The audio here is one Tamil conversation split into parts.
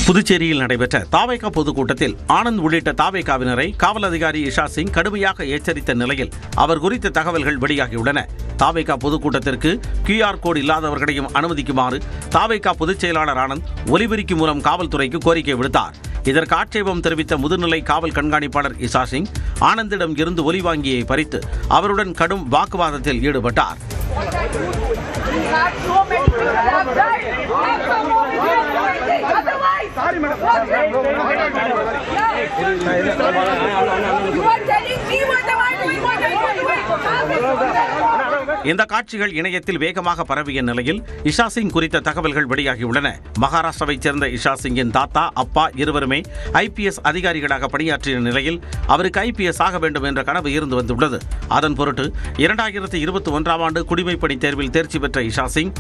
புதுச்சேரியில் நடைபெற்ற தாவேகா பொதுக்கூட்டத்தில் ஆனந்த் உள்ளிட்ட தாவேகாவினரை காவல் அதிகாரி இஷா சிங் கடுமையாக எச்சரித்த நிலையில் அவர் குறித்த தகவல்கள் வெளியாகியுள்ளன. தாவேகா பொதுக்கூட்டத்திற்கு QR கோடு இல்லாதவர்களையும் அனுமதிக்குமாறு தாவேகா பொதுச் செயலாளர் ஆனந்த் ஒலிபெருக்கி மூலம் காவல்துறைக்கு கோரிக்கை விடுத்தார். இதற்கு ஆட்சேபம் தெரிவித்த முதுநிலை காவல் கண்காணிப்பாளர் இஷா சிங் ஆனந்திடம் இருந்து ஒலி வாங்கியை பறித்து அவருடன் கடும் வாக்குவாதத்தில் ஈடுபட்டார். இந்த காட்சிகள் இணையத்தில் வேகமாக பரவிய நிலையில் இஷா சிங் குறித்த தகவல்கள் வெளியாகியுள்ளன. மகாராஷ்டிராவைச் சேர்ந்த இஷா சிங்கின் தாத்தா, அப்பா இருவருமே IPS அதிகாரிகளாக பணியாற்றிய நிலையில் அவருக்கு IPS ஆக வேண்டும் என்ற கனவு இருந்து வந்துள்ளது. அதன் பொருட்டு 2021ஆம் ஆண்டு குடிமைப்பணி தேர்வில் தேர்ச்சி பெற்ற இஷா சிங்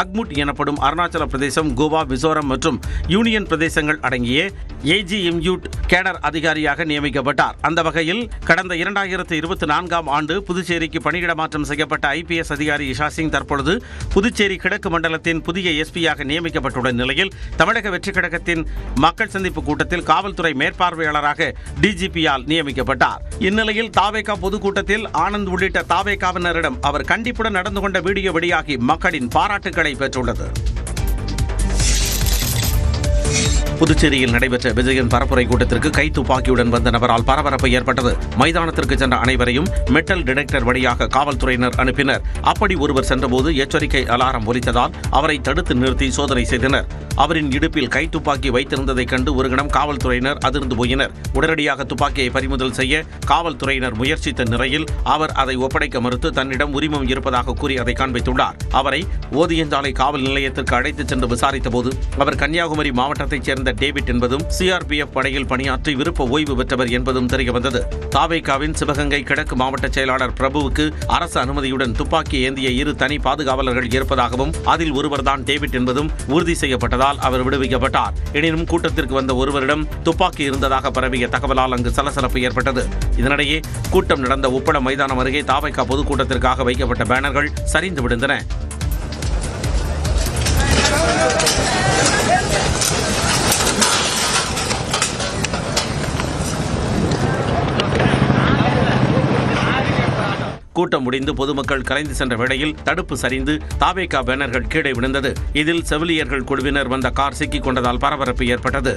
அக்முட் எனப்படும் அருணாச்சல பிரதேசம், கோவா, மிசோரம் மற்றும் யூனியன் பிரதேசங்கள் அடங்கிய AGMU கேடர் அதிகாரியாக நியமிக்கப்பட்டார். அந்த வகையில் கடந்த 2024ஆம் ஆண்டு புதுச்சேரிக்கு பணியிட மாற்றம் செய்யப்பட்ட IPS அதிகாரி இஷா சிங் தற்பொழுது புதுச்சேரி கிழக்கு மண்டலத்தின் புதிய SP-யாக நியமிக்கப்பட்டுள்ள நிலையில் தமிழக வெற்றிக் கழகத்தின் மக்கள் சந்திப்பு கூட்டத்தில் காவல்துறை மேற்பார்வையாளராக DGP-யால் நியமிக்கப்பட்டார். இந்நிலையில் தாவேகா பொதுக்கூட்டத்தில் ஆனந்த் உள்ளிட்ட தாவேகாவினரிடம் அவர் கண்டிப்புடன் நடந்து கொண்ட வீடியோ வெளியாகி மக்களின் பாராட்டுக்களை பெற்றுள்ளது. புதுச்சேரியில் நடைபெற்ற விஜயன் பரப்புரை கூட்டத்திற்கு கைத்துப்பாக்கியுடன் வந்த நபரால் பரபரப்பு ஏற்பட்டது. மைதானத்திற்கு சென்ற அனைவரையும் மெட்டல் டிடெக்டர் வழியாக காவல்துறையினர் அனுப்பினர். அப்படி ஒருவர் சென்றபோது எச்சரிக்கை அலாரம் ஒலித்ததால் அவரை தடுத்து நிறுத்தி சோதனை செய்தனர். அவரின் இடுப்பில் கைத்துப்பாக்கி வைத்திருந்ததைக் கண்டு ஒரு கணம் காவல்துறையினர் அதிர்ந்து போயினர். உடனடியாக துப்பாக்கியை பறிமுதல் செய்ய காவல்துறையினர் முயற்சித்த நிலையில் அவர் அதை ஒப்படைக்க மறுத்து தன்னிடம் உரிமம் இருப்பதாக கூறி அதை காண்பித்துள்ளார். அவரை ஓதியஞ்சாலை காவல் நிலையத்திற்கு அழைத்துச் சென்று விசாரித்தபோது அவர் கன்னியாகுமரி மாவட்டத்தைச் சேர்ந்த டேவிட் என்பதும் CRPF படையில் பணியாற்றி விருப்ப ஓய்வு பெற்றவர் என்பதும் தெரியவந்தது. தாவேகாவின் சிவகங்கை கிழக்கு மாவட்ட செயலாளர் பிரபுவுக்கு அரசு அனுமதியுடன் துப்பாக்கி ஏந்திய 2 தனி பாதுகாவலர்கள் இருப்பதாகவும் அதில் ஒருவர்தான் டேவிட் என்பதும் உறுதி செய்யப்பட்டதால் அவர் விடுவிக்கப்பட்டார். எனினும் கூட்டத்திற்கு வந்த ஒருவரிடம் துப்பாக்கி இருந்ததாக பரவிய தகவலால் அங்கு சலசலப்பு ஏற்பட்டது. இதனிடையே கூட்டம் நடந்த உப்பள மைதானம் அருகே தாவேகா பொதுக்கூட்டத்திற்காக வைக்கப்பட்ட பேனர்கள் சரிந்து விழுந்தன. கூட்டம் முடிந்து பொதுமக்கள் கலைந்து சென்ற வேளையில் தடுப்பு சரிந்து தாவேகா பேனர்கள் கீழே விழுந்தது. இதில் செவிலியர்கள் குழுவினர் வந்த கார் சிக்கிக் கொண்டதால் பரபரப்பு ஏற்பட்டது.